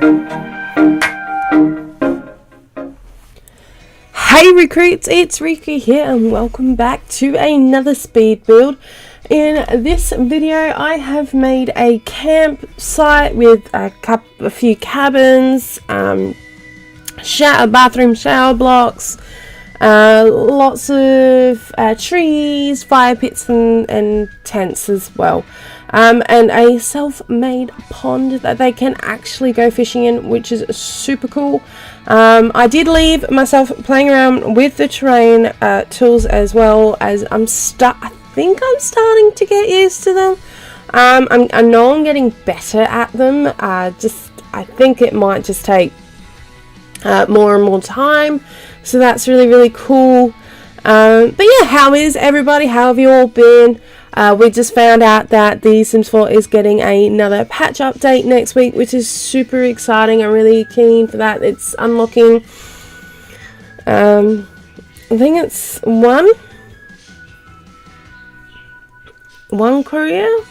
Hey recruits, it's Rika here and welcome back to another speed build. In this video I have made a campsite with a few cabins, bathroom shower blocks, lots of trees, fire pits and tents as well, and a self-made pond that they can actually go fishing in, which is super cool. I did leave myself playing around with the terrain tools as well, as I think I'm starting to get used to them. I know I'm getting better at them. I think it might just take more and more time, so that's really cool. But yeah, how is everybody? How have you all been? We just found out that The Sims 4 is getting another patch update next week, which is super exciting. I'm really keen for that. It's unlocking, I think it's one career.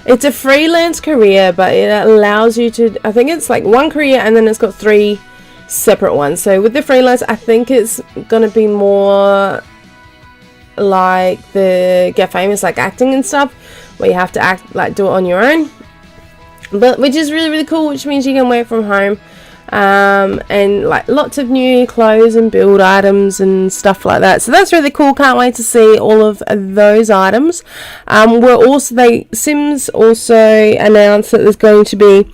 It's a freelance career, but it allows you to, I think it's like one career and then it's got 3 separate ones. So with the freelance, I think it's gonna be more like the Get Famous, like acting and stuff, where you have to act, like do it on your own, but which is really cool, which means you can work from home, and like lots of new clothes and build items and stuff like that. So that's really cool. Can't wait to see all of those items. Sims also announced that there's going to be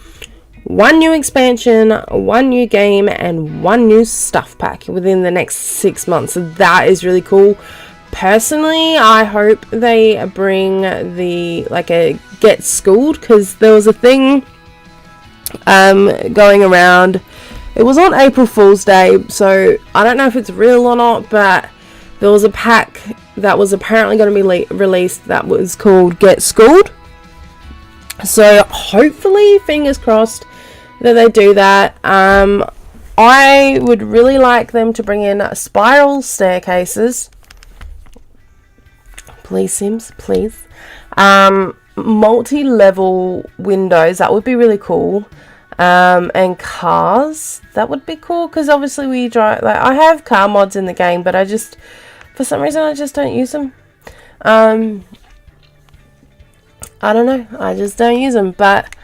one new expansion, one new game, and one new stuff pack within the next 6 months. So that is really cool. Personally, I hope they bring a Get Schooled, because there was a thing going around. It was on April Fool's Day, so I don't know if it's real or not, but there was a pack that was apparently going to be released that was called Get Schooled. So hopefully, fingers crossed, that they do that. I would really like them to bring in spiral staircases. Please, Sims, please. Multi-level windows, that would be really cool. And cars, that would be cool, because obviously we drive, like, I have car mods in the game, but for some reason I just don't use them. I don't know, I just don't use them. But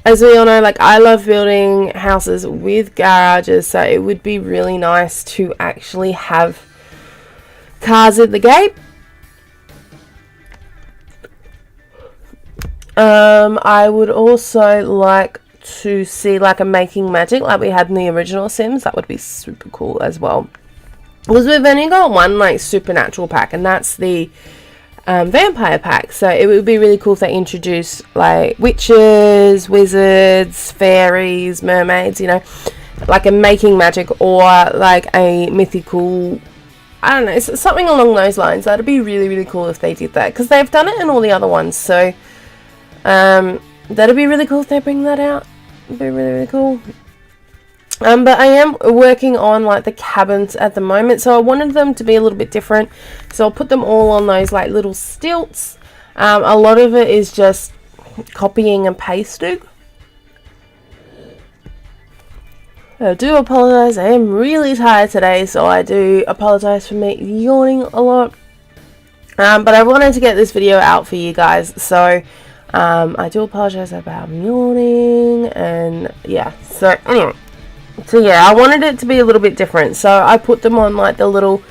as we all know, like, I love building houses with garages, so it would be really nice to actually have cars at the gate. I would also like to see like a making magic like we had in the original Sims. That would be super cool as well, because we've only got one like supernatural pack, and that's the vampire pack. So it would be really cool if they introduce like witches, wizards, fairies, mermaids, you know, like a making magic, or like a mythical, I don't know, something along those lines. That'd be really cool if they did that, because they've done it in all the other ones. So that'd be really cool if they bring that out. It'd be really cool. But I am working on like the cabins at the moment, so I wanted them to be a little bit different, so I'll put them all on those like little stilts. A lot of it is just copying and pasting. I do apologize, I am really tired today, so I do apologize for me yawning a lot. But I wanted to get this video out for you guys, so I do apologize about yawning, and yeah, so anyway, so yeah, I wanted it to be a little bit different, so I put them on like the little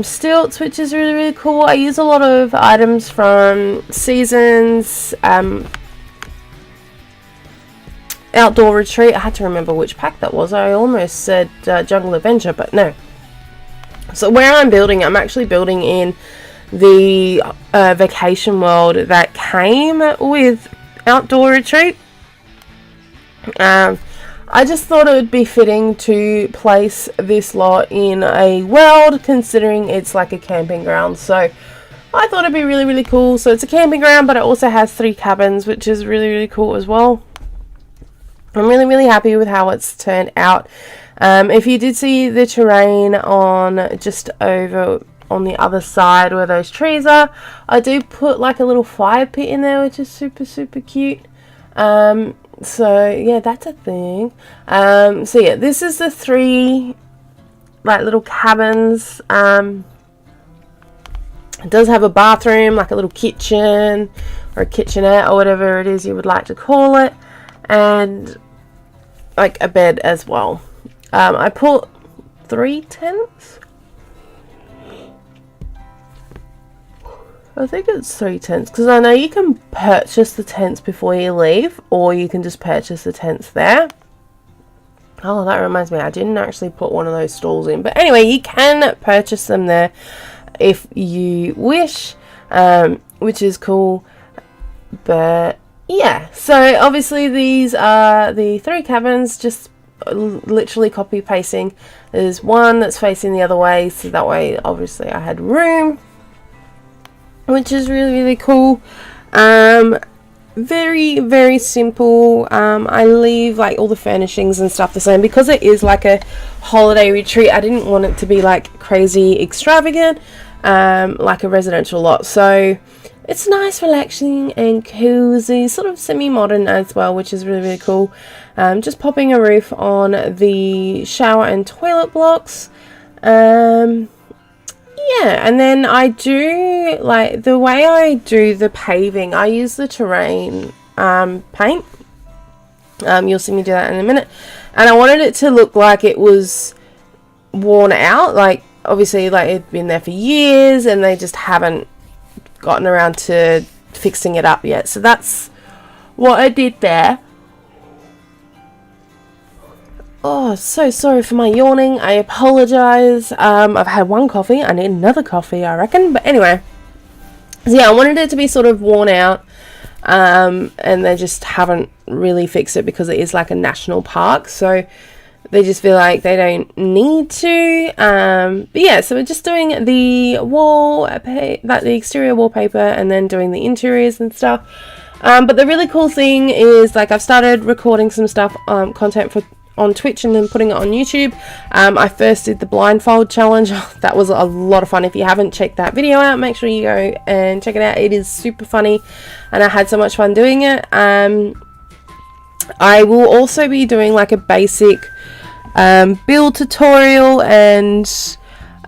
stilts, which is really cool. I use a lot of items from Seasons, Outdoor Retreat. I had to remember which pack that was. I almost said Jungle Adventure, but no. So where I'm building, I'm actually building in the vacation world that came with Outdoor Retreat. I just thought it would be fitting to place this lot in a world, considering it's like a camping ground. So I thought it'd be really cool. So it's a camping ground, but it also has 3 cabins, which is really cool as well. I'm really happy with how it's turned out. If you did see the terrain on just over on the other side where those trees are, I do put like a little fire pit in there, which is super cute. So yeah, that's a thing. So yeah, this is the 3 like little cabins. It does have a bathroom, like a little kitchen or a kitchenette or whatever it is you would like to call it, and like a bed as well. I put 3 tents. I think it's 3 tents, because I know you can purchase the tents before you leave, or you can just purchase the tents there. Oh, that reminds me, I didn't actually put one of those stalls in. But anyway, you can purchase them there if you wish, which is cool. But yeah, so obviously these are the 3 cabins, just literally copy pasting. There's one that's facing the other way, so that way obviously I had room, which is really, really cool. Very, very simple. I leave like all the furnishings and stuff the same, because it is like a holiday retreat. I didn't want it to be like crazy extravagant, like a residential lot. So it's nice, relaxing and cozy, sort of semi-modern as well, which is really, really cool. Just popping a roof on the shower and toilet blocks. Yeah, and then I do, like, the way I do the paving, I use the terrain paint. You'll see me do that in a minute. And I wanted it to look like it was worn out. Like, obviously, like, it'd been there for years and they just haven't gotten around to fixing it up yet. So that's what I did there. Oh, so sorry for my yawning. I apologize. I've had 1 coffee. I need another coffee, I reckon. But anyway. So yeah, I wanted it to be sort of worn out. And they just haven't really fixed it, because it is like a national park. So they just feel like they don't need to. But yeah, so we're just doing the the exterior wallpaper, and then doing the interiors and stuff. But the really cool thing is, like, I've started recording some stuff, content on Twitch, and then putting it on YouTube. I first did the blindfold challenge. That was a lot of fun. If you haven't checked that video out, make sure you go and check it out. It is super funny, and I had so much fun doing it. I will also be doing like a basic build tutorial and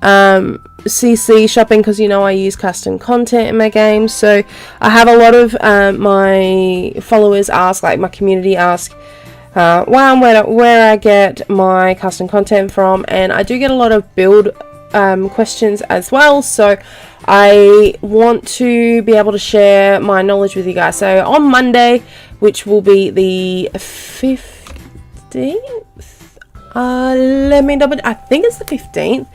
CC shopping, because you know I use custom content in my game. So I have a lot of my followers ask, like my community ask, where I get my custom content from, and I do get a lot of build questions as well. So I want to be able to share my knowledge with you guys. So on Monday, which will be the 15th, I think it's the 15th.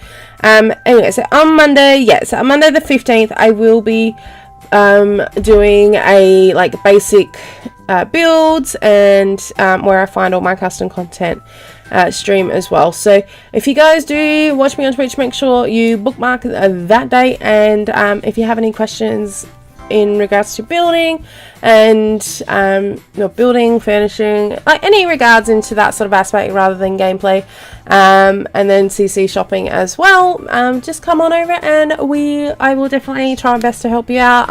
Anyway, so on Monday, so on Monday the 15th, I will be doing a like basic builds and where I find all my custom content stream as well. So if you guys do watch me on Twitch, make sure you bookmark that date. And if you have any questions in regards to building and building, furnishing, like any regards into that sort of aspect rather than gameplay, and then CC shopping as well, just come on over and I will definitely try my best to help you out.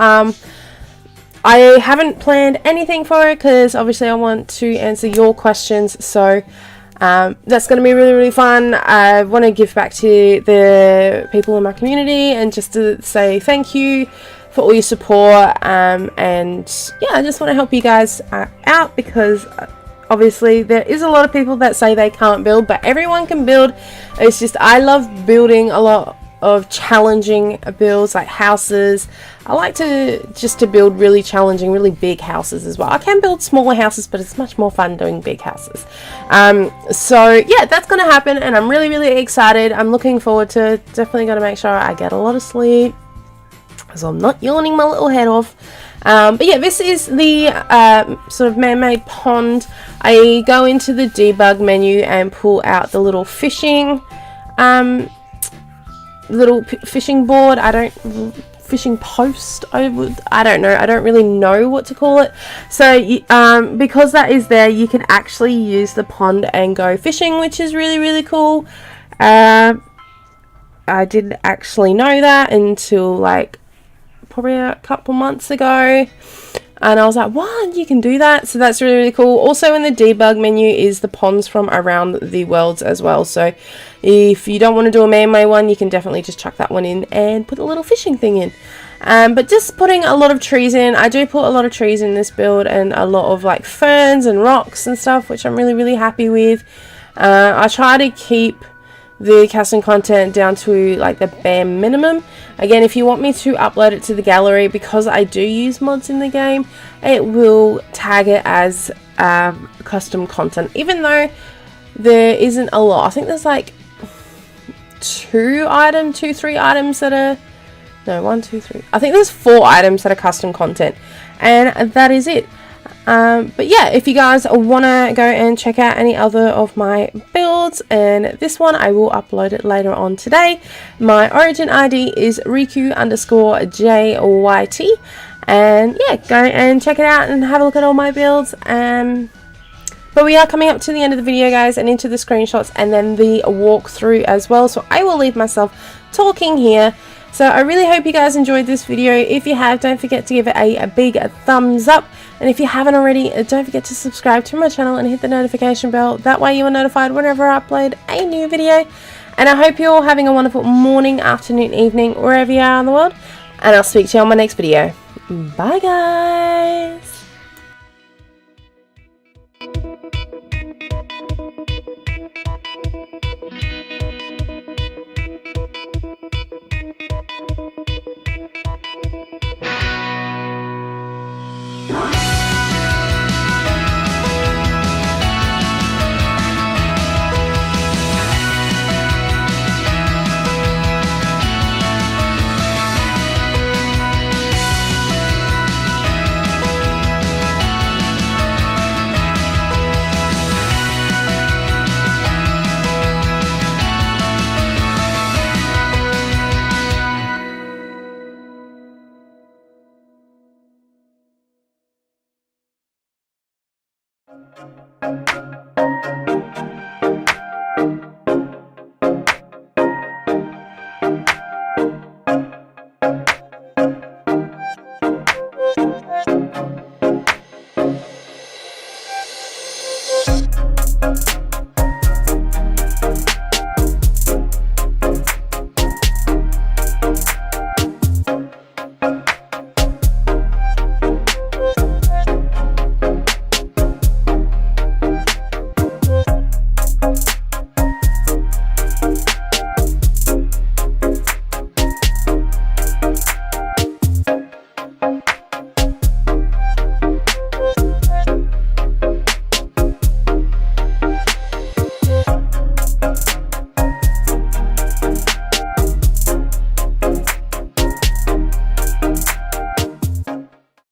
I haven't planned anything for it, because obviously I want to answer your questions. So that's going to be really, really fun. I want to give back to the people in my community, and just to say thank you for all your support, and yeah, I just want to help you guys out, because obviously there is a lot of people that say they can't build, but everyone can build. It's just, I love building a lot of challenging builds, like houses. I like to build really challenging, really big houses as well. I can build smaller houses, but it's much more fun doing big houses. So yeah, that's gonna happen, and I'm really, really excited. I'm looking forward to it. Definitely gonna make sure I get a lot of sleep, so I'm not yawning my little head off. But yeah, this is the sort of man-made pond. I go into the debug menu and pull out the little fishing board. Fishing post, I don't know, I don't really know what to call it. So because that is there, you can actually use the pond and go fishing, which is really, really cool. I didn't actually know that until like probably a couple months ago. And I was like, what? You can do that? So that's really, really cool. Also in the debug menu is the ponds from around the worlds as well. So if you don't want to do a man-made one, you can definitely just chuck that one in and put a little fishing thing in. But just putting a lot of trees in. I do put a lot of trees in this build and a lot of like ferns and rocks and stuff, which I'm really, really happy with. I try to keep the custom content down to like the bare minimum. Again, if you want me to upload it to the gallery, because I do use mods in the game, it will tag it as custom content, even though there isn't a lot. I think there's like 3 items that are, no, 1, 2, 3, I think there's 4 items that are custom content, and that is it. But yeah, if you guys want to go and check out any other of my builds, and this one I will upload it later on today. My origin ID is Riku_JYT, and yeah, go and check it out and have a look at all my builds. But we are coming up to the end of the video, guys, and into the screenshots and then the walkthrough as well, so I will leave myself talking here. So I really hope you guys enjoyed this video. If you have, don't forget to give it a big thumbs up. And if you haven't already, don't forget to subscribe to my channel and hit the notification bell. That way you are notified whenever I upload a new video. And I hope you're all having a wonderful morning, afternoon, evening, wherever you are in the world. And I'll speak to you on my next video. Bye, guys.